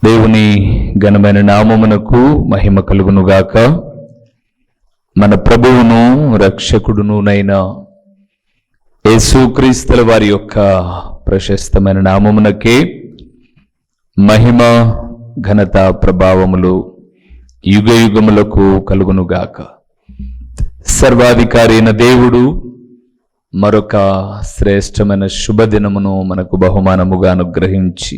దేవుని ఘనమైన నామమునకు మహిమ కలుగునుగాక. మన ప్రభువును రక్షకుడునునైన యేసుక్రీస్తుల వారి యొక్క ప్రశస్తమైన నామమునకే మహిమ ఘనత ప్రభావములు యుగ యుగములకు కలుగునుగాక. సర్వాధికారి అయిన దేవుడు మరొక శ్రేష్టమైన శుభదినమును మనకు బహుమానముగా అనుగ్రహించి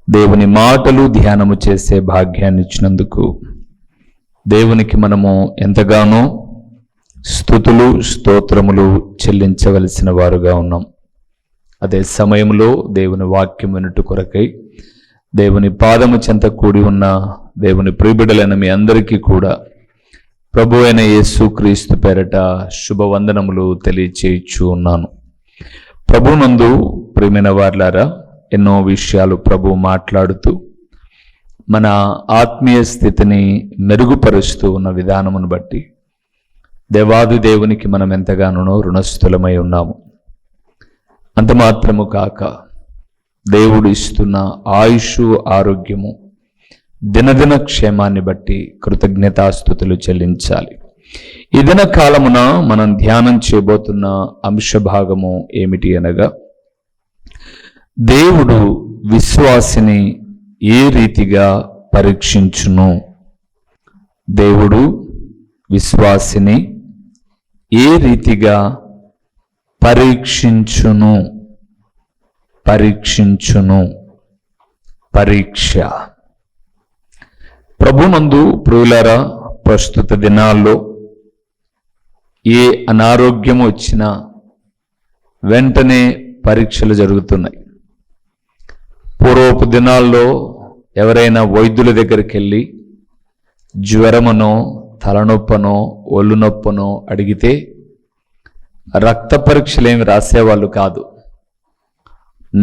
దేవుని మాటలు ధ్యానము చేసే భాగ్యాన్ని ఇచ్చినందుకు దేవునికి మనము ఎంతగానో స్తుతులు స్తోత్రములు చెల్లించవలసిన వారుగా ఉన్నాం. అదే సమయంలో దేవుని వాక్యం వినుట కొరకై దేవుని పాదము చెంత కూడి ఉన్న దేవుని ప్రియబిడ్డలైన మీ అందరికీ కూడా ప్రభు అయిన యేసుక్రీస్తు పేరట శుభవందనములు తెలియచేయచ్చు ఉన్నాను. ప్రభునందు ప్రియమైన వార్లారా, ఎన్నో విషయాలు ప్రభు మాట్లాడుతూ మన ఆత్మీయ స్థితిని మెరుగుపరుస్తూ ఉన్న విధానమును బట్టి దేవాది దేవునికి మనం ఎంతగానో రుణస్థులమై ఉన్నాము. అంత మాత్రము కాక దేవుడు ఇస్తున్న ఆయుషు ఆరోగ్యము దినదిన క్షేమాన్ని బట్టి కృతజ్ఞతాస్తుతులు చెల్లించాలి. ఈ దిన కాలమున మనం ధ్యానం చేయబోతున్న అంశభాగము ఏమిటి అనగా, దేవుడు విశ్వాసిని ఏ రీతిగా పరీక్షించును. దేవుడు విశ్వాసిని ఏ రీతిగా పరీక్షించును. పరీక్ష. ప్రభునందు ప్రియులారా, ప్రస్తుత దినాల్లో ఏ అనారోగ్యం వచ్చినా వెంటనే పరీక్షలు జరుగుతున్నాయి. పూర్వపు దినాల్లో ఎవరైనా వైద్యుల దగ్గరికి వెళ్ళి జ్వరమనో తలనొప్పనో ఒళ్ళు నొప్పనో అడిగితే రక్త పరీక్షలు ఏమి రాసేవాళ్ళు కాదు.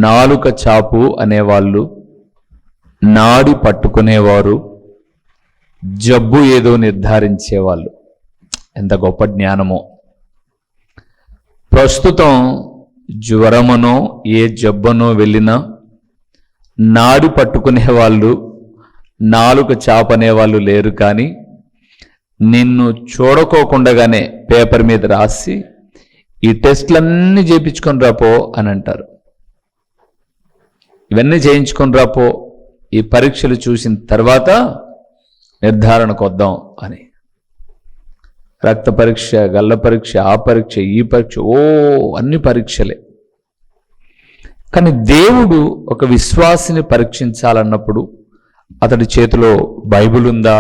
నాలుక చాపు అనేవాళ్ళు, నాడి పట్టుకునేవారు, జబ్బు ఏదో నిర్ధారించేవాళ్ళు. ఎంత గొప్ప జ్ఞానమో! ప్రస్తుతం జ్వరమనో ఏ జబ్బనో వెళ్ళినా నాడి పట్టుకునే వాళ్ళు, నాలుక చాపనే వాళ్ళు లేరు. కానీ నిన్ను చూడకోకుండగానే పేపర్ మీద రాసి ఈ టెస్ట్లన్నీ చేయించుకొని రాపో అని అంటారు. ఇవన్నీ చేయించుకొని రాపో, ఈ పరీక్షలు చూసిన తర్వాత నిర్ధారణకు వద్దాం అని. రక్త పరీక్ష, గల్ల పరీక్ష, ఆ పరీక్ష, ఈ పరీక్ష, అన్ని పరీక్షలే. కానీ దేవుడు ఒక విశ్వాసిని పరీక్షించాలన్నప్పుడు అతడి చేతిలో బైబిల్ ఉందా,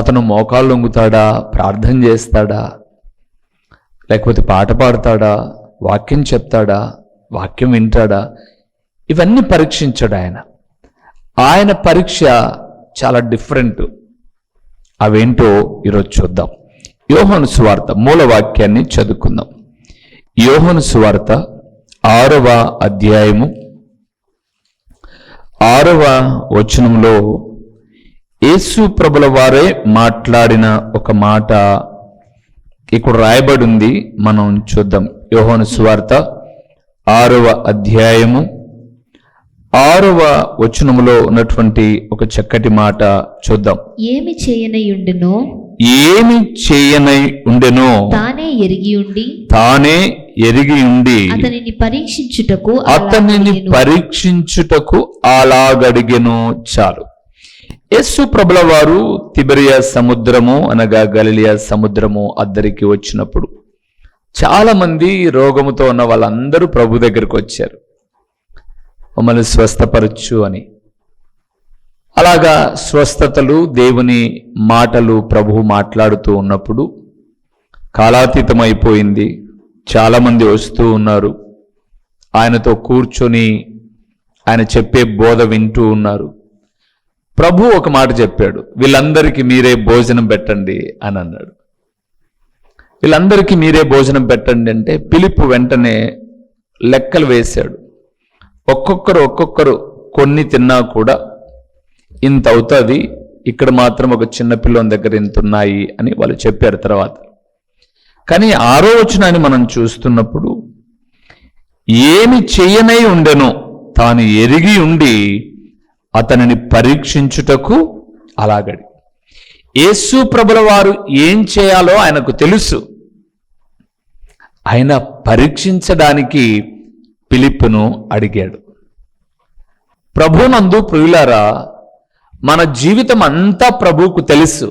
అతను మోకాళ్ళు వంగుతాడా, ప్రార్థన చేస్తాడా, లేకపోతే పాట పాడతాడా, వాక్యం చెప్తాడా, వాక్యం వింటాడా, ఇవన్నీ పరీక్షించాడు ఆయన. ఆయన పరీక్ష చాలా డిఫరెంట్. అవేంటో ఈరోజు చూద్దాం. యోహాను సువార్త మూల వాక్యాన్ని చదువుకుందాం. యోహాను సువార్త 6వ అధ్యాయము 6వ వచనంలో యేసు ప్రభుల వారే మాట్లాడిన ఒక మాట ఇక్కడ రాయబడి ఉంది. మనం చూద్దాం. యోహాను సువార్త 6వ అధ్యాయము 6వ వచనములో ఉన్నటువంటి ఒక చక్కటి మాట చూద్దాం. ఏమి చేయనై ఉండెనో తానే ఎరిగి ఉండి అతనిని పరీక్షించుటకు అలాగడిగెను. చాలు. యేసు ప్రభుల వారు తిబెరియా సముద్రము అనగా గలిలయ సముద్రము అద్దరికి వచ్చినప్పుడు చాలా మంది రోగముతో ఉన్న వాళ్ళందరూ ప్రభు దగ్గరికి వచ్చారు, మమ్మల్ని స్వస్థపరచు అని. అలాగా స్వస్థతలు, దేవుని మాటలు ప్రభు మాట్లాడుతూ ఉన్నప్పుడు కాలాతీతమైపోయింది. చాలామంది వస్తూ ఉన్నారు, ఆయనతో కూర్చొని ఆయన చెప్పే బోధ వింటూ ఉన్నారు. ప్రభు ఒక మాట చెప్పాడు, వీళ్ళందరికీ మీరే భోజనం పెట్టండి అని అన్నాడు. వీళ్ళందరికీ మీరే భోజనం పెట్టండి అంటే ఫిలిప్పు వెంటనే లెక్కలు వేశాడు. ఒక్కొక్కరు కొన్ని తిన్నా కూడా ఇంత అవుతుంది, ఇక్కడ మాత్రం ఒక చిన్న పిల్లని దగ్గర ఇంత ఉన్నాయి అని వాళ్ళు చెప్పారు తర్వాత. కానీ 6వ వచనాన్ని మనం చూస్తున్నప్పుడు ఏమి చెయ్యనై ఉండెనో తాను ఎరిగి ఉండి అతనిని పరీక్షించుటకు అలాగడి. యేసు ప్రభుల వారు ఏం చేయాలో ఆయనకు తెలుసు. ఆయన పరీక్షించడానికి ఫిలిప్పును అడిగాడు. ప్రభునందు ప్రియులారా, మన జీవితం అంతా ప్రభువుకు తెలుసు.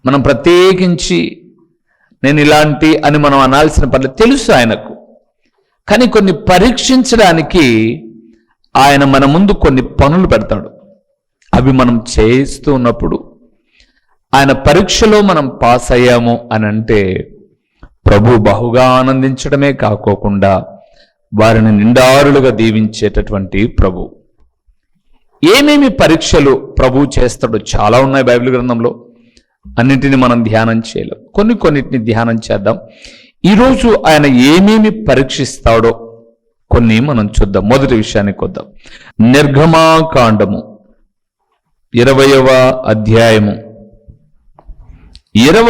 మనం ప్రత్యేకించి నేను ఇలాంటి అని మనం అనాల్సిన పర్లేదు, తెలుసు ఆయనకు. కానీ కొన్ని పరీక్షించడానికి ఆయన మన ముందు కొన్ని పనులు పెడతాడు. అవి మనం చేస్తూ ఉన్నప్పుడు ఆయన పరీక్షలో మనం పాస్ అయ్యాము అని అంటే ప్రభు బహుగా ఆనందించడమే కాకోకుండా వారిని నిండారులుగా దీవించేటటువంటి ప్రభు. ఏమేమి పరీక్షలు ప్రభు చేస్తాడో చాలా ఉన్నాయి బైబిల్ గ్రంథంలో. అన్నింటిని మనం ధ్యానం చేయలేం, కొన్నిటిని ధ్యానం చేద్దాం. ఈరోజు ఆయన ఏమేమి పరీక్షిస్తాడో కొన్ని మనం చూద్దాం. మొదటి విషయానికి వద్దాం. నిర్గమాకాండము 20వ అధ్యాయము 20వ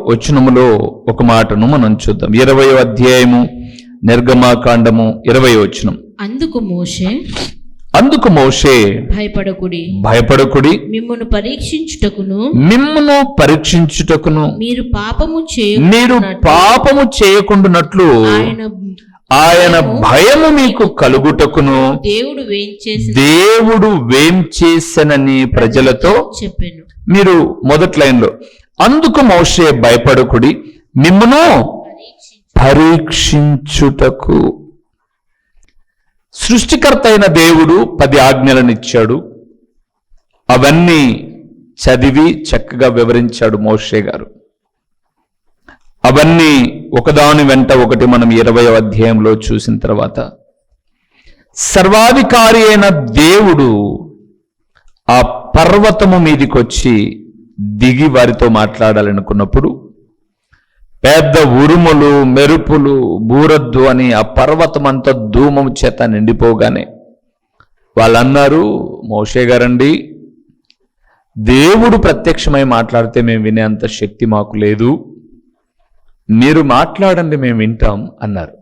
వచనములో ఒక మాటను మనం చూద్దాం. 20వ అధ్యాయము నిర్గమాకాండము 20వ వచనం. అందుకు మోషే భయపడకుడి, మిమ్మును పరీక్షించుటకును మీరు పాపము చేయకుండానట్లు ఆయన భయము మీకు కలుగుటకును దేవుడు వేం చేసనని ప్రజలతో చెప్పాను. మీరు మొదటి లైన్లో అందుకు మోషే భయపడకుడి, మిమ్మును పరీక్షించుటకు. సృష్టికర్త అయిన దేవుడు 10 ఆజ్ఞలను ఇచ్చాడు. అవన్నీ చదివి చక్కగా వివరించాడు మోషే గారు. అవన్నీ ఒకదాని వెంట ఒకటి మనం 20వ అధ్యాయంలో చూసిన తర్వాత సర్వాధికారి అయిన దేవుడు ఆ పర్వతము మీదికొచ్చి దిగి వారితో మాట్లాడాలనుకున్నప్పుడు పెద్ద ఉరుములు, మెరుపులు, బూరద్దు అని ఆ పర్వతం అంతా ధూమము చేత నిండిపోగానే వాళ్ళన్నారు, మోషే గారండి, దేవుడు ప్రత్యక్షమై మాట్లాడితే మేము వినేంత శక్తి మాకు లేదు, మీరు మాట్లాడండి మేము వింటాం అన్నారు.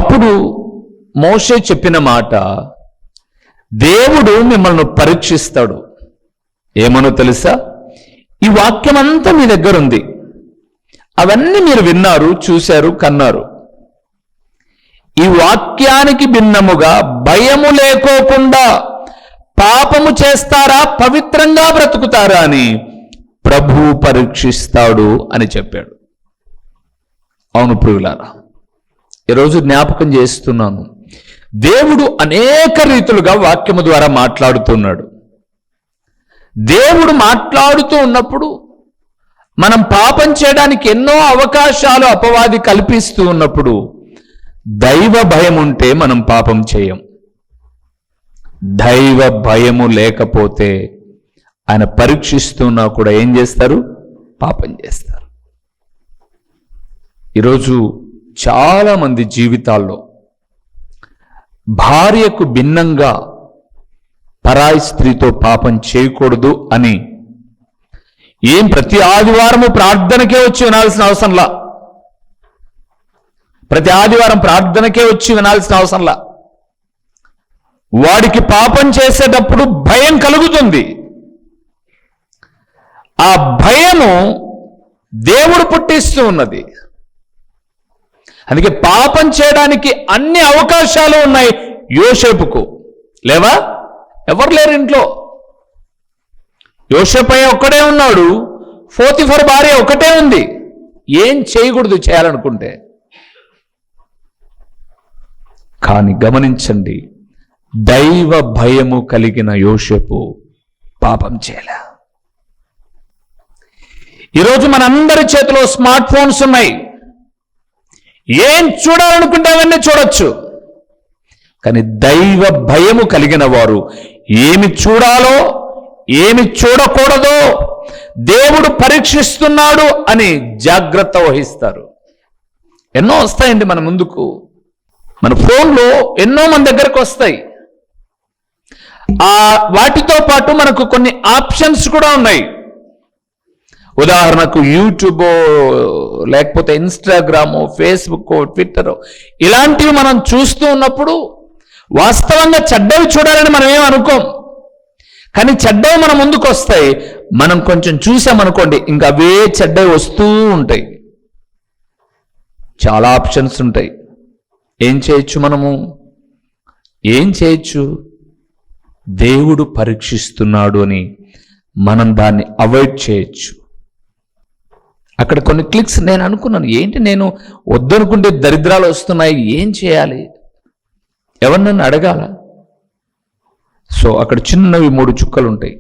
అప్పుడు మోషే చెప్పిన మాట, దేవుడు మిమ్మల్ని పరీక్షిస్తాడు. ఏమనో తెలుసా? ఈ వాక్యం అంతా మీ దగ్గర ఉంది, అవన్నీ మీరు విన్నారు, చూశారు, కన్నారు. ఈ వాక్యానికి భిన్నముగా భయము లేకోకుండా పాపము చేస్తారా, పవిత్రంగా బ్రతుకుతారా అని ప్రభు పరీక్షిస్తాడు అని చెప్పాడు. అవును ప్రియులారా, ఈరోజు జ్ఞాపకం చేస్తున్నాను, దేవుడు అనేక రీతులుగా వాక్యము ద్వారా మాట్లాడుతున్నాడు. దేవుడు మాట్లాడుతూ ఉన్నప్పుడు మనం పాపం చేయడానికి ఎన్నో అవకాశాలు అపవాది కల్పిస్తూ ఉన్నప్పుడు దైవ భయం ఉంటే మనం పాపం చేయం. దైవ భయము లేకపోతే ఆయన పరీక్షిస్తున్నా కూడా ఏం చేస్తారు? పాపం చేస్తారు. ఈరోజు చాలా మంది జీవితాల్లో భార్యకు భిన్నంగా పరాయి స్త్రీతో పాపం చేయకూడదు అని ప్రతి ఆదివారము ప్రార్థనకే వచ్చి వినాల్సిన అవసరంలా, ప్రతి ఆదివారం ప్రార్థనకే వచ్చి వినాల్సిన అవసరంలా. వాడికి పాపం చేసేటప్పుడు భయం కలుగుతుంది. ఆ భయము దేవుడు పుట్టిస్తూ ఉన్నది. అందుకే పాపం చేయడానికి అన్ని అవకాశాలు ఉన్నాయి యోసేపుకు. లేవా? ఎవరు లేరు ఇంట్లో. యోసేపు ఒక్కడే ఉన్నాడు, పోతిఫర్ భార్య ఒకటే ఉంది. ఏం చేయకూడదు చేయాలనుకుంటే. కానీ గమనించండి, దైవ భయము కలిగిన యోసేపు పాపం చేయలే. ఈరోజు మనందరి చేతిలో స్మార్ట్ ఫోన్స్ ఉన్నాయి. ఏం చూడాలనుకుంటే అవన్నీ చూడొచ్చు. కానీ దైవ భయము కలిగిన వారు ఏమి చూడాలో ఏమి చూడకూడదో దేవుడు పరీక్షిస్తున్నాడు అని జాగ్రత్త వహిస్తారు. ఎన్నో వస్తాయండి మన ముందుకు, మన ఫోన్లో ఎన్నో మన దగ్గరకు వస్తాయి. వాటితో పాటు మనకు కొన్ని ఆప్షన్స్ కూడా ఉన్నాయి. ఉదాహరణకు యూట్యూబో, లేకపోతే ఇన్స్టాగ్రామో, ఫేస్బుక్, ట్విట్టరో ఇలాంటివి మనం చూస్తూ ఉన్నప్పుడు వాస్తవంగా చెడ్డవి చూడాలని మనం ఏం అనుకోం, కానీ చెడ్డవి మన ముందుకు వస్తాయి. మనం కొంచెం చూసామనుకోండి, ఇంకా అవే చెడ్డవి వస్తూ ఉంటాయి. చాలా ఆప్షన్స్ ఉంటాయి. ఏం చేయొచ్చు? మనము ఏం చేయొచ్చు? దేవుడు పరీక్షిస్తున్నాడు అని మనం దాన్ని అవాయిడ్ చేయొచ్చు. అక్కడ కొన్ని క్లిక్స్ నేను అనుకున్నాను, ఏంటి నేను వద్దనుకుంటే దరిద్రాలు వస్తున్నాయి, ఏం చేయాలి? ఎవరినన్ను అడగాల? సో అక్కడ చిన్నవి 3 చుక్కలు ఉంటాయి.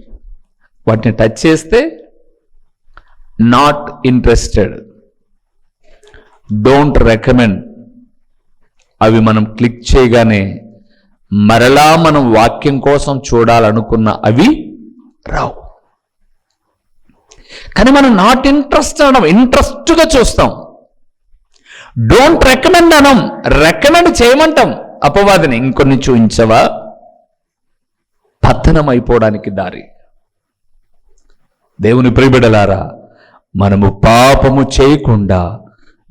వాటిని టచ్ చేస్తే నాట్ ఇంట్రెస్టెడ్, డోంట్ రికమెండ్. అవి మనం క్లిక్ చేయగానే మరలా మనం వాక్యం కోసం చూడాలనుకున్న అవి రావు. కానీ మనం నాట్ ఇంట్రెస్ట్ అనం, ఇంట్రెస్ట్గా చూస్తాం. డోంట్ రికమెండ్ అనం, రికమెండ్ చేయమంటాం అపవాదిని. ఇంకొన్ని చూపించవా? పతనం అయిపోవడానికి దారి. దేవుని ప్రియబిడ్డలారా, మనము పాపము చేయకుండా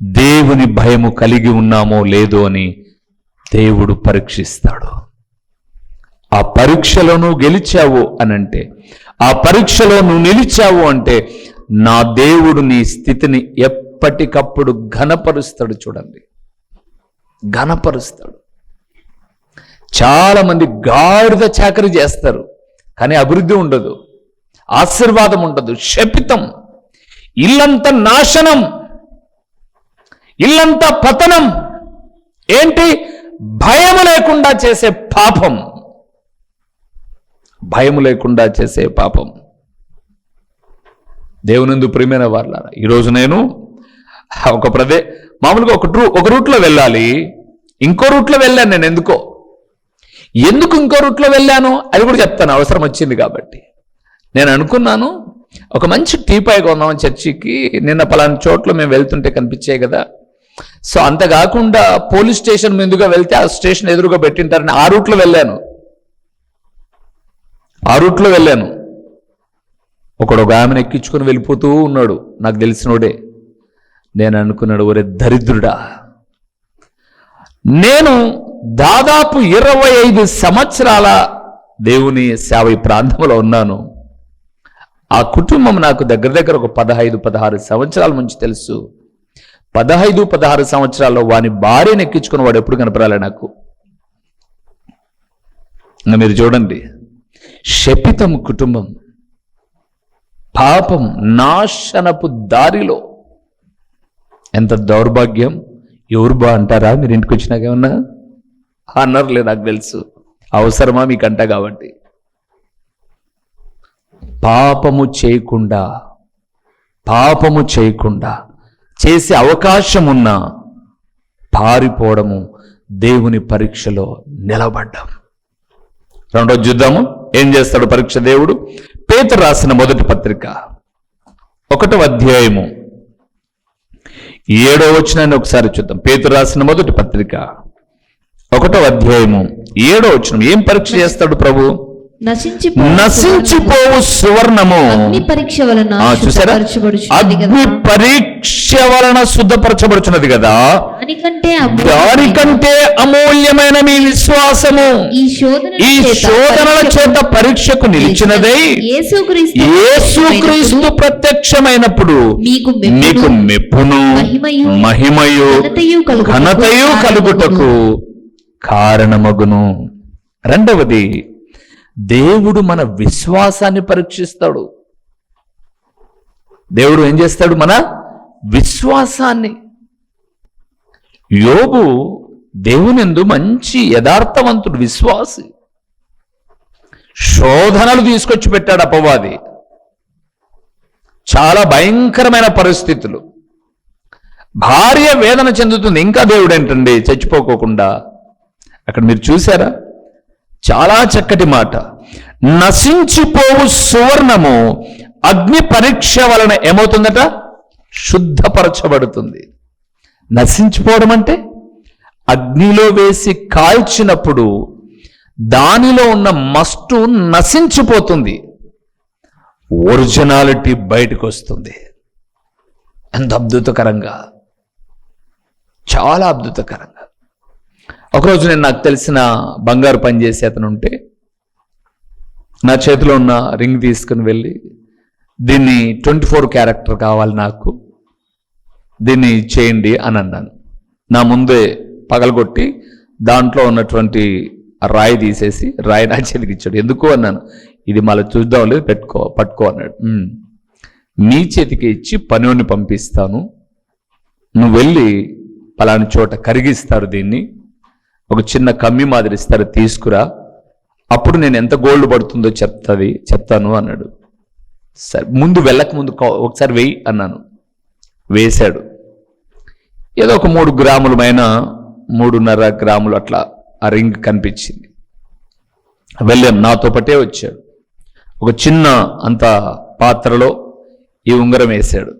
దేవుని భయము కలిగి ఉన్నామో లేదో అని దేవుడు పరీక్షిస్తాడు. ఆ పరీక్షలో నువ్వు గెలిచావు అనంటే, ఆ పరీక్షలో నువ్వు నిలిచావు అంటే, నా దేవుడు నీ స్థితిని ఎప్పటికప్పుడు ఘనపరుస్తాడు. చూడండి, ఘనపరుస్తాడు. చాలా మంది గాడిద చాకరీ చేస్తారు, కానీ అభివృద్ధి ఉండదు, ఆశీర్వాదం ఉండదు, శపితం, ఇల్లంతా నాశనం, ఇల్లంతా పతనం. ఏంటి? భయము లేకుండా చేసే పాపం, భయము లేకుండా చేసే పాపం. దేవునందు ప్రియమైన వారలారా, ఈరోజు నేను మామూలుగా ఒక రూట్లో వెళ్ళాలి, ఇంకో రూట్లో వెళ్ళాను. నేను ఎందుకు ఇంకో రూట్లో వెళ్ళాను అది కూడా చెప్తాను, అవసరం వచ్చింది కాబట్టి. నేను అనుకున్నాను, ఒక మంచి టీపాయ్ కొందాం చర్చికి. నిన్న పలానా చోట్ల మేము వెళ్తుంటే కనిపించాయి కదా, సో అంత కాకుండా పోలీస్ స్టేషన్ ముందుగా వెళ్తే ఆ స్టేషన్ ఎదురుగా పెట్టింటారని ఆ రూట్లో వెళ్ళాను. ఒకడు ఒక ఆమెను ఎక్కించుకొని వెళ్ళిపోతూ ఉన్నాడు, నాకు తెలిసినోడే. నేను అనుకున్నాడు, ఒరే దరిద్రుడా, నేను దాదాపు 25 సంవత్సరాల దేవుని సేవ ఈ ప్రాంతంలో ఉన్నాను. ఆ కుటుంబం నాకు దగ్గర ఒక 15-16 సంవత్సరాల నుంచి తెలుసు. 15-16 సంవత్సరాల్లో వాని భార్యను ఎక్కించుకుని వాడు ఎప్పుడు కనపరాలే నాకు. ఇంకా మీరు చూడండి, శపితం కుటుంబం, పాపం, నాశనపు దారిలో. ఎంత దౌర్భాగ్యం. ఎవరు అంటారా మీరు ఇంటికి వచ్చినాక? ఏమన్నా అన్నారులే, నాకు తెలుసు. అవసరమా మీకంట కాబట్టి. పాపము చేయకుండా చేసే అవకాశం ఉన్నా పారిపోవడము దేవుని పరీక్షలో నిలబడ్డం. రెండోది చూద్దాము, ఏం చేస్తాడు పరీక్ష దేవుడు. పేతురు రాసిన మొదటి పత్రిక 1వ అధ్యాయము 7వ వచనాన్ని ఒకసారి చూద్దాం. పేతురు రాసిన మొదటి పత్రిక 1వ అధ్యాయము 7వ వచనం. ఏం పరీక్ష చేస్తాడు ప్రభు? నశించిపోవు సువర్ణము చూసారా, అగ్ని పరీక్ష వలన శుద్ధపరచబడుచున్నది కదా, దానికంటే అమూల్యమైన మీ విశ్వాసము ఈ శోధనల చేత పరీక్షకు నిలిచినదై యేసుక్రీస్తు ప్రత్యక్షమైనప్పుడు మీకు మెప్పును మహిమయు ఘనతయు కలుగుటకు కారణమగును. రెండవది, దేవుడు మన విశ్వాసాన్ని పరీక్షిస్తాడు. దేవుడు ఏం చేస్తాడు? మన విశ్వాసాన్ని. యోబు దేవునియందు మంచి యథార్థవంతుడు, విశ్వాసి. శోధనలు తీసుకొచ్చి పెట్టాడు అపవాది, చాలా భయంకరమైన పరిస్థితులు. భార్య వేదన చెందుతుంది, ఇంకా దేవుడు ఏంటండి చచ్చిపోకోకుండా. అక్కడ మీరు చూసారా, చాలా చక్కటి మాట. నశించిపోవు సువర్ణము అగ్ని పరీక్ష వలన ఏమవుతుందట? శుద్ధపరచబడుతుంది. నశించిపోవడం అంటే అగ్నిలో వేసి కాల్చినప్పుడు దానిలో ఉన్న మస్టు నశించిపోతుంది, ఒరిజినాలిటీ బయటకు వస్తుంది. ఎంత అద్భుతకరంగా, చాలా అద్భుతకరంగా. ఒకరోజు నేను నాకు తెలిసిన బంగారు పని చేసే అతను ఉంటే నా చేతిలో ఉన్న రింగ్ తీసుకుని వెళ్ళి, దీన్ని 24 క్యారెక్టర్ కావాలి నాకు, దీన్ని చేయండి అని అన్నాను. నా ముందే పగలగొట్టి దాంట్లో ఉన్నటువంటి రాయి తీసేసి రాయి నా చేతికి ఇచ్చాడు. ఎందుకు అన్నాను. ఇది మళ్ళీ చూద్దాం లేదు, పట్టుకో అన్నాడు. నీ చేతికి ఇచ్చి పనిని పంపిస్తాను, నువ్వు వెళ్ళి పలాని చోట కరిగిస్తారు, దీన్ని ఒక చిన్న కమ్మి మాదిరి ఇస్తారు, తీసుకురా, అప్పుడు నేను ఎంత గోల్డ్ పడుతుందో చెప్తాను అన్నాడు. సరే, ముందు వెళ్ళక ముందు ఒకసారి వెయ్యి అన్నాను. వేశాడు. ఏదో ఒక 3 గ్రాములమైన 3.5 గ్రాములు అట్లా ఆ రింగ్ కనిపించింది. వెళ్ళాం, నాతో పాటే వచ్చాడు. ఒక చిన్న అంత పాత్రలో ఈ ఉంగరం వేశాడు,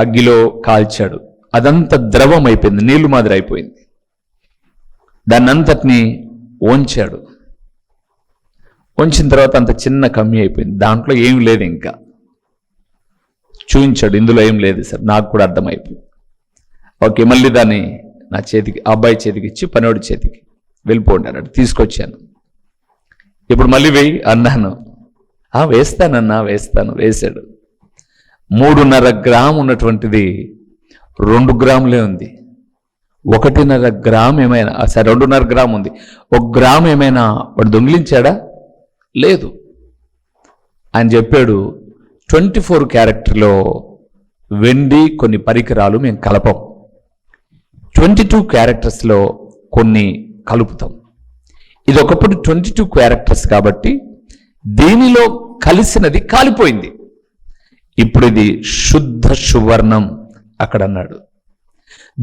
అగ్గిలో కాల్చాడు. అదంతా ద్రవం అయిపోయింది, నీళ్లు మాదిరి అయిపోయింది. దాన్ని అంతటిని వంచాడు. వంచిన తర్వాత అంత చిన్న కమ్మి అయిపోయింది, దాంట్లో ఏం లేదు. ఇంకా చూపించాడు, ఇందులో ఏం లేదు సార్. నాకు కూడా అర్థమైపోయింది. ఓకే, మళ్ళీ దాన్ని నా చేతికి, అబ్బాయి చేతికి ఇచ్చి పనివాడి చేతికి వెళ్ళిపోండి అన్నాడు. తీసుకొచ్చాను. ఇప్పుడు మళ్ళీ వెయ్యి అన్నాను. వేస్తానన్నా, వేస్తాను. వేశాడు. 3.5 గ్రాము ఉన్నటువంటిది 2 గ్రాములే ఉంది. 1.5 గ్రాము ఏమైనా, సరే 2.5 గ్రాము ఉంది, 1 గ్రాము ఏమైనా వాడు దొంగిలించాడా? లేదు. ఆయన చెప్పాడు, 24 క్యారెక్టర్లో వెండి కొన్ని పరికరాలు మేము కలపం, 22 క్యారెక్టర్స్లో కొన్ని కలుపుతాం. ఇది ఒకప్పుడు 22 క్యారెక్టర్స్ కాబట్టి దీనిలో కలిసినది కాలిపోయింది, ఇప్పుడు ఇది శుద్ధ సువర్ణం అక్కడ అన్నాడు.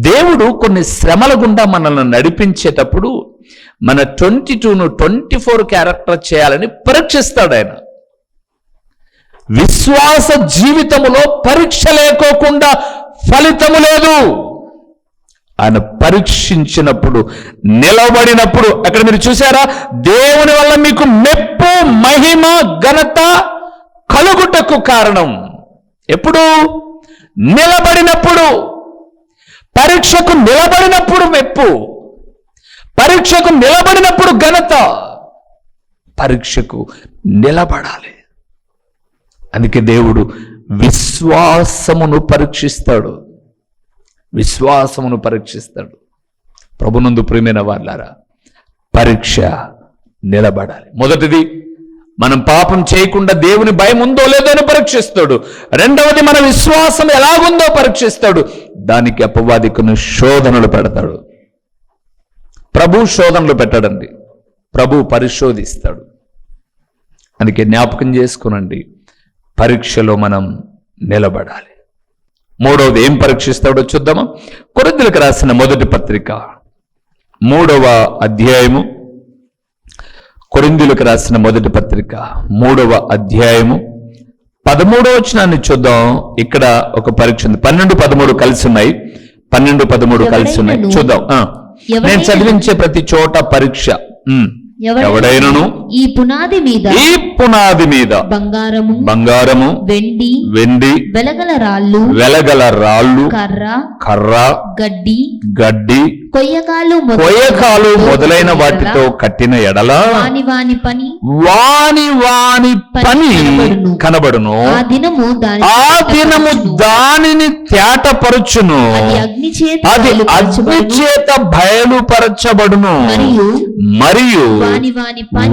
దేవుడు కొన్ని శ్రమల గుండా మనల్ని నడిపించేటప్పుడు మన 22ను 24 క్యారెక్టర్ చేయాలని పరీక్షిస్తాడు ఆయన. విశ్వాస జీవితములో పరీక్ష లేకోకుండా ఫలితము లేదు. ఆయన పరీక్షించినప్పుడు, నిలబడినప్పుడు, అక్కడ మీరు చూసారా, దేవుని వల్ల మీకు మెప్పు, మహిమ, ఘనత కలుగుటకు కారణం ఎప్పుడు? నిలబడినప్పుడు. పరీక్షకు నిలబడినప్పుడు మెప్పు, పరీక్షకు నిలబడినప్పుడు ఘనత. పరీక్షకు నిలబడాలి. అందుకే దేవుడు విశ్వాసమును పరీక్షిస్తాడు, విశ్వాసమును పరీక్షిస్తాడు. ప్రభునందు ప్రియమైన వాళ్ళారా, పరీక్ష నిలబడాలి. మొదటిది, మనం పాపం చేయకుండా దేవుని భయం ఉందో లేదో అని పరీక్షిస్తాడు. రెండవది, మన విశ్వాసం ఎలాగుందో పరీక్షిస్తాడు. దానికి అపవాది కొన్ని శోధనలు పెడతాడు. ప్రభు శోధనలు పెట్టడండి, ప్రభు పరిశోధిస్తాడు. అందుకే జ్ఞాపకం చేసుకునండి, పరీక్షలో మనం నిలబడాలి. మూడవది ఏం పరీక్షిస్తాడో చూద్దామా? కొరింథీయులకు రాసిన మొదటి పత్రిక 3వ అధ్యాయము, కొరింథీయులకు రాసిన మొదటి పత్రిక 3వ అధ్యాయము 13వ వచనాన్ని చూద్దాం. ఇక్కడ ఒక పరీక్ష ఉంది. 12, 13 కలిసి ఉన్నాయి. 12, 13 కలిసి ఉన్నాయి. చూద్దాం. నేను చదివించే ప్రతి చోట పరీక్ష. ఎవడైనను ఈ పునాది మీద బంగారము వెండి వెలగల రాళ్ళు కర్ర గడ్డి కొయ్యకాలు మొదలైన వాటితో కట్టిన ఎడల వాని పని కనబడును, ఆ దినము దానిని తేటపరచును, అది అగ్ని చేత బయలుపరచబడును, మరియు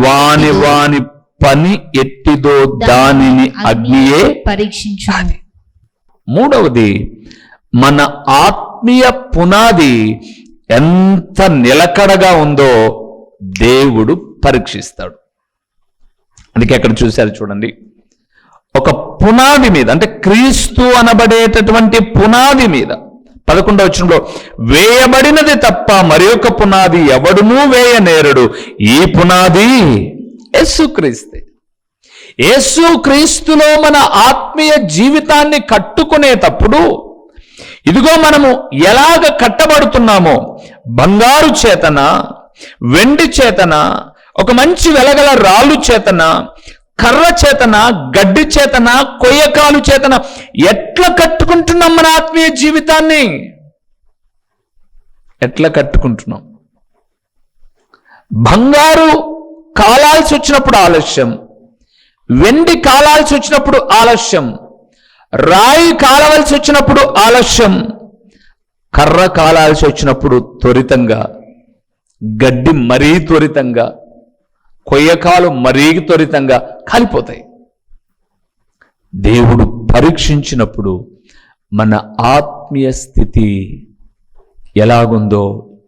వాని పని ఎట్టిదో దానిని అగ్నియే పరీక్షించాలి. మూడవది, మన ఆత్మీయ పునాది ఎంత నిలకడగా ఉందో దేవుడు పరీక్షిస్తాడు. అందుకే అక్కడ చూశారు చూడండి, ఒక పునాది మీద, అంటే క్రీస్తు అనబడేటటువంటి పునాది మీద 11వ వచనంలో, వేయబడినది తప్ప మరి ఒక పునాది ఎవడునూ వేయనేరడు, ఈ పునాది యేసుక్రీస్తే. యేసుక్రీస్తులో మన ఆత్మీయ జీవితాన్ని కట్టుకునేటప్పుడు ఇదిగో మనము ఎలాగ కట్టబడుతున్నామో, బంగారు చేతన, వెండి చేతన, ఒక మంచి వెలగల రాళ్ళు చేతన, కర్ర చేతన, గడ్డి చేతన, కొయ్యకాలు చేతన ఎట్లా కట్టుకుంటున్నాం మన ఆత్మీయ జీవితాన్ని? ఎట్లా కట్టుకుంటున్నాం? బంగారు కాలాల్సి వచ్చినప్పుడు ఆలస్యం, వెండి కాలాల్సి వచ్చినప్పుడు ఆలస్యం, రాయి కాలవలసి వచ్చినప్పుడు ఆలస్యం, కర్ర కాలాల్సి వచ్చినప్పుడు త్వరితంగా, గడ్డి మరీ త్వరితంగా, కొయ్యకాలు మరీ త్వరితంగా కాలిపోతాయి. దేవుడు పరీక్షించినప్పుడు మన ఆత్మీయ స్థితి ఎలాగుందో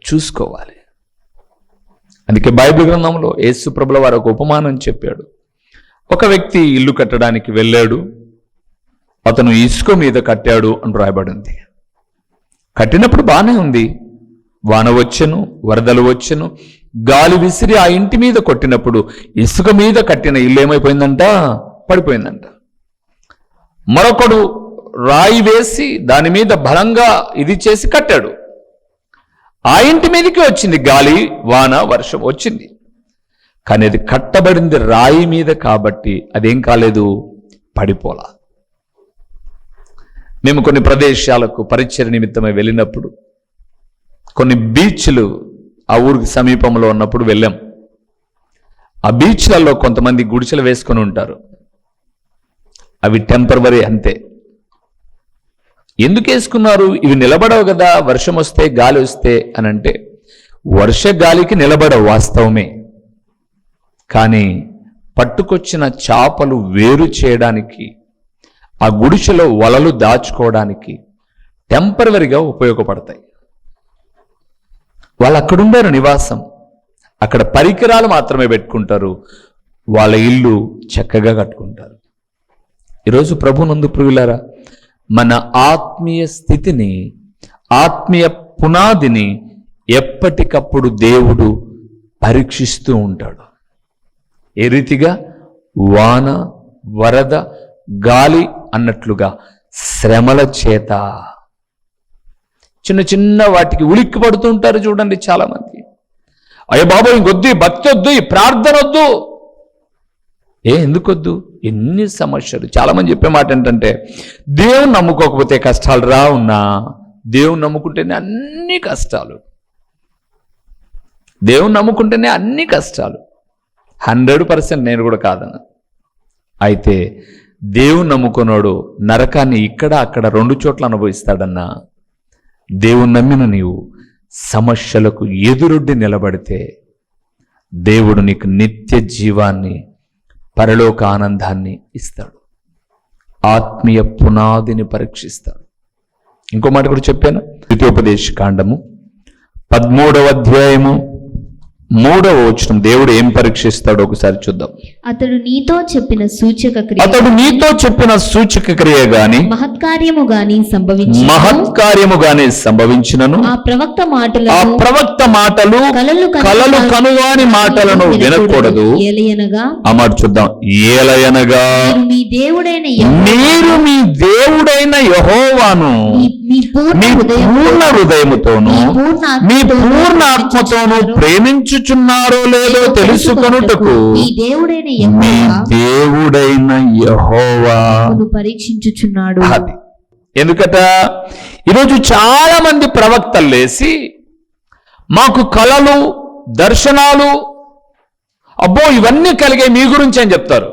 చూసుకోవాలి. అందుకే బైబిల్ గ్రంథంలో యేసు ప్రభుల వారు ఒక ఉపమానం చెప్పాడు. ఒక వ్యక్తి ఇల్లు కట్టడానికి వెళ్ళాడు, అతను ఇసుక మీద కట్టాడు అని రాయబడింది. కట్టినప్పుడు బాగానే ఉంది, వాన వచ్చెను, వరదలు వచ్చెను, గాలి విసిరి ఆ ఇంటి మీద కొట్టినప్పుడు ఇసుక మీద కట్టిన ఇల్లు ఏమైపోయిందంట, పడిపోయిందంట. మరొకడు రాయి వేసి దాని మీద బలంగా ఇది చేసి కట్టాడు, ఆ ఇంటి మీదకి వచ్చింది గాలి, వాన, వర్షం వచ్చింది. కానీ అది కట్టబడింది రాయి మీద కాబట్టి అదేం కాలేదు, పడిపోలా. మేము కొన్ని ప్రదేశాలకు పరిచయ నిమిత్తమై వెళ్ళినప్పుడు, కొన్ని బీచ్లు ఆ ఊరికి సమీపంలో ఉన్నప్పుడు వెళ్ళాం. ఆ బీచ్లలో కొంతమంది గుడిసెలు వేసుకొని ఉంటారు. అవి టెంపరవరీ అంతే. ఎందుకు వేసుకున్నారు? ఇవి నిలబడవు కదా, వర్షం వస్తే గాలి వస్తే అని అంటే, వర్ష గాలికి నిలబడవు వాస్తవమే. కానీ పట్టుకొచ్చిన చేపలు వేరు చేయడానికి, ఆ గుడిసెలో వలలు దాచుకోవడానికి టెంపరవరీగా ఉపయోగపడతాయి. వాళ్ళు అక్కడుండారు నివాసం, అక్కడ పరికరాలు మాత్రమే పెట్టుకుంటారు, వాళ్ళ ఇల్లు చక్కగా కట్టుకుంటారు. ఈరోజు ప్రభునందు ప్రియులారా, మన ఆత్మీయ స్థితిని, ఆత్మీయ పునాదిని ఎప్పటికప్పుడు దేవుడు పరీక్షిస్తూ ఉంటాడు. ఏ రీతిగా? వాన, వరద, గాలి అన్నట్లుగా శ్రమల చేత. చిన్న చిన్న వాటికి ఉలిక్కి పడుతూ ఉంటారు చూడండి చాలా మంది. అయ్యో బాబోయ్, ఇంకొద్దు, భక్తి వద్దు, ఈ ప్రార్థన వద్దు. ఎందుకొద్దు? ఎన్ని సమస్యలు. చాలా మంది చెప్పే మాట ఏంటంటే, దేవుని నమ్ముకోకపోతే కష్టాలు రా ఉన్నా, దేవుని నమ్ముకుంటేనే అన్ని కష్టాలు, దేవుని నమ్ముకుంటేనే అన్ని కష్టాలు. 100% నేను కూడా కాదన్న. అయితే దేవుని నమ్ముకున్నాడు నరకాన్ని ఇక్కడ అక్కడ 2 చోట్ల అనుభవిస్తాడన్నా. దేవుని నమ్మిన నీవు సమస్యలకు ఎదురొడ్డి నిలబడితే దేవుడు నీకు నిత్య జీవాన్ని, పరలోక ఆనందాన్ని ఇస్తాడు. ఆత్మీయ పునాదిని పరీక్షిస్తాడు. ఇంకో మాట కూడా చెప్పాను. ద్వితీయోపదేశ కాండము 13వ అధ్యాయము 3వ వచనం దేవుడు ఏం పరీక్షిస్తాడో ఒకసారి చూద్దాం. అతడు నీతో చెప్పిన సూచక క్రియ గాని మహత్కార్యము గాని సంభవించినను ఆ ప్రవక్త మాటలు కలలు కనువాని మాటలను వినకూడదు. ఆ మాట చూద్దాం. ఏలయనగా మీరు మీ దేవుడైన యెహోవాను మీ పూర్ణ హృదయముతోను మీ పూర్ణ ఆత్మతోను ప్రేమించుచున్నారో లేదో తెలుసుకొనుటకు మీ దేవుడైన యెహోవా పరీక్షించుచున్నాడు. అది ఎందుకట? ఈరోజు చాలా మంది ప్రవక్తలు లేసి మాకు కలలు, దర్శనాలు, అబ్బో ఇవన్నీ కలిగే మీ గురించి అని చెప్తారు.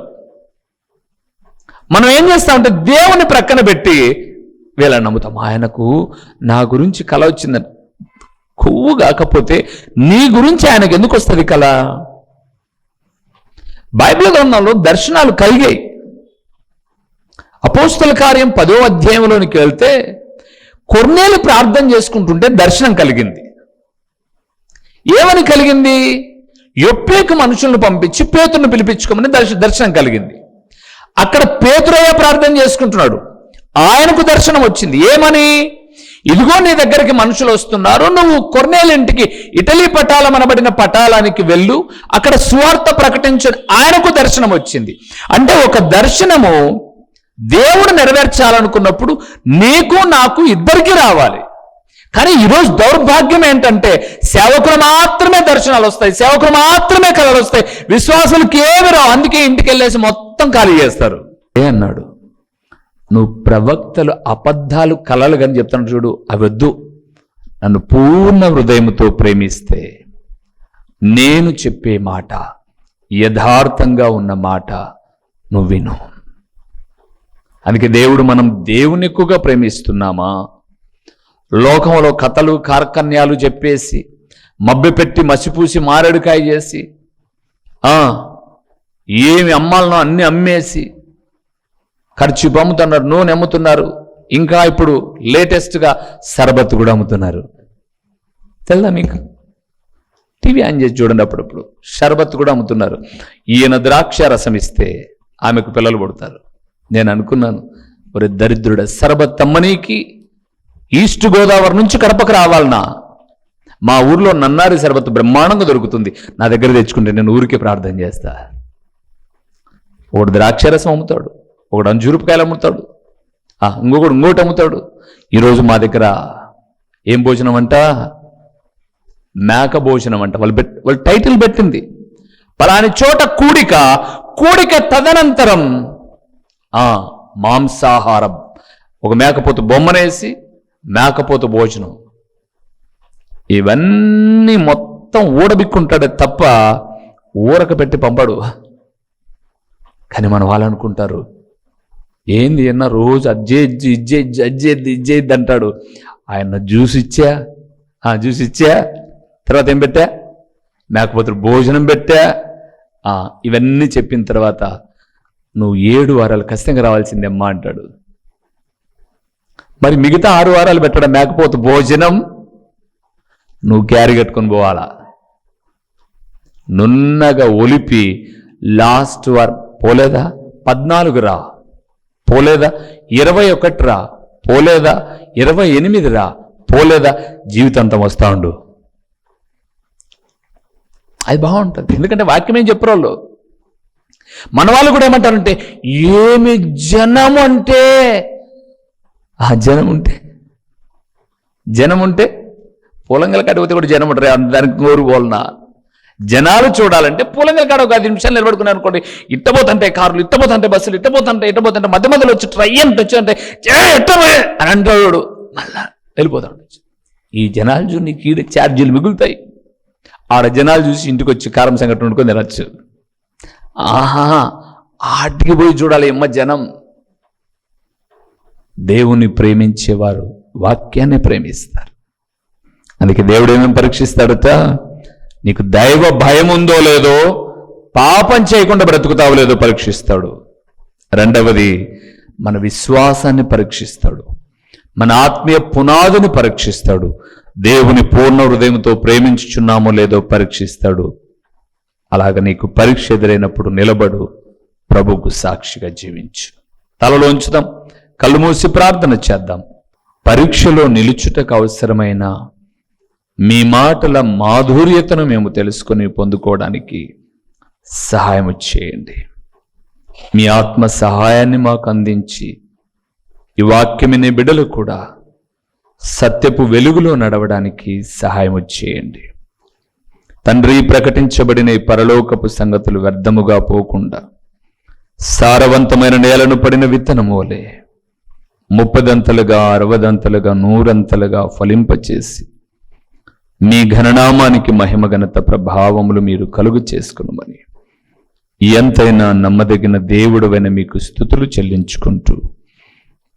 మనం ఏం చేస్తామంటే దేవుని ప్రక్కన పెట్టి వీళ్ళని నమ్ముతాం. ఆయనకు నా గురించి కల వచ్చిందని. కొవ్వు కాకపోతే నీ గురించి ఆయనకు ఎందుకు వస్తుంది కల? బైబిల్ గ్రంథంలో దర్శనాలు కలిగాయి. అపోస్తల కార్యం 10వ అధ్యాయంలోనికి వెళ్తే కొర్నేలు ప్రార్థన చేసుకుంటుంటే దర్శనం కలిగింది. ఏమని కలిగింది? యొప్పేకు మనుషులను పంపించి పేతురును పిలిపించుకోమని దర్శనం కలిగింది. అక్కడ పేతురయ్య ప్రార్థన చేసుకుంటున్నాడు, ఆయనకు దర్శనం వచ్చింది. ఏమని? ఇదిగో నీ దగ్గరికి మనుషులు వస్తున్నారు, నువ్వు కొర్నేలు ఇంటికి ఇటలీ పటాలం అనబడిన పటాలానికి వెళ్ళు, అక్కడ సువార్త ప్రకటించు. ఆయనకు దర్శనం వచ్చింది. అంటే ఒక దర్శనము దేవుడు నెరవేర్చాలనుకున్నప్పుడు నీకు నాకు ఇద్దరికీ రావాలి. కానీ ఈరోజు దౌర్భాగ్యం ఏంటంటే సేవకులు మాత్రమే దర్శనాలు వస్తాయి, సేవకులు మాత్రమే కళలు వస్తాయి, విశ్వాసులకి ఏమి రావు. అందుకే ఇంటికి వెళ్ళేసి మొత్తం ఖాళీ చేస్తారు. అన్నాడు, నువ్వు ప్రవక్తలు అబద్ధాలు కలలు కానీ చెప్తాను చూడు, అవి వద్దు. నన్ను పూర్ణ హృదయంతో ప్రేమిస్తే, నేను చెప్పే మాట యథార్థంగా ఉన్న మాట నువ్వు విను. అందుకే మనం దేవుని ఎక్కువగా ప్రేమిస్తున్నామా, లోకంలో కథలు కార్కన్యాలు చెప్పేసి మభ్యపెట్టి మసిపూసి మారేడుకాయ చేసి ఏమి అమ్మాలనో అన్ని అమ్మేసి ఖర్చు అమ్ముతున్నారు, నూనె అమ్ముతున్నారు, ఇంకా ఇప్పుడు లేటెస్ట్గా సర్బత్ కూడా అమ్ముతున్నారు. తెలుదా మీకు? టీవీ ఆన్ చేసి చూడండి, అప్పుడప్పుడు షర్బత్ కూడా అమ్ముతున్నారు. ఈయన ద్రాక్ష రసం ఇస్తే ఆమెకు పిల్లలు పుడతారు. నేను అనుకున్నాను, ఒరే దరిద్రుడ, సర్బత్ అమ్మనీకి ఈస్ట్ గోదావరి నుంచి కడపకు రావాలనా? మా ఊర్లో నన్నారి సర్బత్ బ్రహ్మాండంగా దొరుకుతుంది, నా దగ్గర తెచ్చుకుంటే నేను ఊరికే ప్రార్థన చేస్తా. ఒకడు ద్రాక్షరసం అమ్ముతాడు, ఒకడు అంజూరుపుకాయలు అమ్ముతాడు, ఇంకోటి అమ్ముతాడు. ఈరోజు మా దగ్గర ఏం భోజనం అంట? మేక భోజనం అంట. వాళ్ళు టైటిల్ పెట్టింది, పలాని చోట కూడిక తదనంతరం మాంసాహారం. ఒక మేకపోతు బొమ్మనేసి మేకపోతు భోజనం. ఇవన్నీ మొత్తం ఊడబిక్కుంటాడే తప్ప ఊరక పెట్టి పంపడు. కానీ మన వాళ్ళు అనుకుంటారు, ఏంది అన్న రోజు అజ్జేద్ది అంటాడు. ఆయన జ్యూస్ ఇచ్చా తర్వాత ఏం పెట్టా? మేకపోతే భోజనం పెట్టా. ఇవన్నీ చెప్పిన తర్వాత నువ్వు 7 వారాలు ఖచ్చితంగా రావాల్సిందే అమ్మా అంటాడు. మరి మిగతా 6 వారాలు పెట్టడం మేకపోతే భోజనం నువ్వు క్యారీ కట్టుకొని పోవాలా. నున్నగా ఒలిపి లాస్ట్ వారం పోలేదా? 14 రా పోలేదా? 21 రా పోలేదా? 28 రా పోలేదా? జీవితాంతం వస్తా ఉండు. అది బాగుంటుంది. ఎందుకంటే వాక్యం ఏం చెప్పరు వాళ్ళు. మన వాళ్ళు కూడా ఏమంటారంటే, ఏమి జనం అంటే, జనం ఉంటే పొలంగల కాడిపోతే కూడా జనం ఉంటారు. దానికి నోరు పోలనా? జనాలు చూడాలంటే పొలంగల కాడ ఒక 5 నిమిషాలు నిలబడుకున్నారు అనుకోండి, ఇట్టపోతుంటే కార్లు, ఇట్టపోతుంటే బస్సులు, ఇట్టపోతుంటే మధ్య వచ్చి ట్రై అంటే అని అంటాడు, మళ్ళా వెళ్ళిపోతాడు. ఈ జనాలు చూసి నీకు ఈడ ఛార్జీలు మిగులుతాయి. ఆడ జనాలు చూసి ఇంటికి వచ్చి కారం సంగటి వండుకొని తినచ్చు. ఆటికి పోయి చూడాలి అమ్మ జనం. దేవుని ప్రేమించేవారు వాక్యాన్ని ప్రేమిస్తారు. అందుకే దేవుడు ఏమేమి పరీక్షిస్తాడట? నీకు దైవ భయం ఉందో లేదో, పాపం చేయకుండా బ్రతుకుతావో లేదో పరీక్షిస్తాడు. రెండవది, మన విశ్వాసాన్ని పరీక్షిస్తాడు, మన ఆత్మీయ పునాదిని పరీక్షిస్తాడు, దేవుని పూర్ణ హృదయంతో ప్రేమించుచున్నామో లేదో పరీక్షిస్తాడు. అలాగ నీకు పరీక్ష ఎదురైనప్పుడు నిలబడు, ప్రభువుకు సాక్షిగా జీవించు. తలలో ఉంచుదాం, కళ్ళు మూసి ప్రార్థన చేద్దాం. పరీక్షలో నిలుచుటకు అవసరమైన మీ మాటల మాధుర్యతను మేము తెలుసుకొని పొందుకోవడానికి సహాయం చేయండి. మీ ఆత్మ సహాయాన్ని మాకు అందించి ఈ వాక్యమినే బిడ్డలు కూడా సత్యపు వెలుగులో నడవడానికి సహాయం చేయండి. తండ్రి, ప్రకటించబడిన ఈ పరలోకపు సంగతులు వ్యర్థముగా పోకుండా సారవంతమైన నేలను పడిన విత్తనము వలె 30దంతలుగా 60దంతలుగా 100ంతలుగా ఫలింపచేసి మీ ఘననామానికి మహిమ ఘనత ప్రభావములు మీరు కలుగు చేసుకునమని ఎంతైనా నమ్మదగిన దేవుడవైన మీకు స్తుతులు చెల్లించుకుంటూ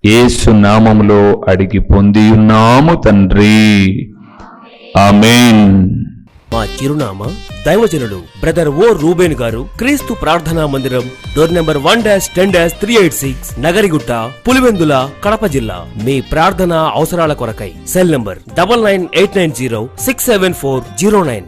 యేసు నామములో అడిగి పొందియున్నాము తండ్రి, ఆమేన్. మా చిరునామా దైవజనుడు బ్రదర్ ఓ రూబేన్ గారు, క్రీస్తు ప్రార్థనా మందిరం, డోర్ నెంబర్ 1-10-386, నగరిగుట్ట, పులివెందుల, కడప జిల్లా. మీ ప్రార్థన అవసరాల కొరకై సెల్ నంబర్ 9989067409.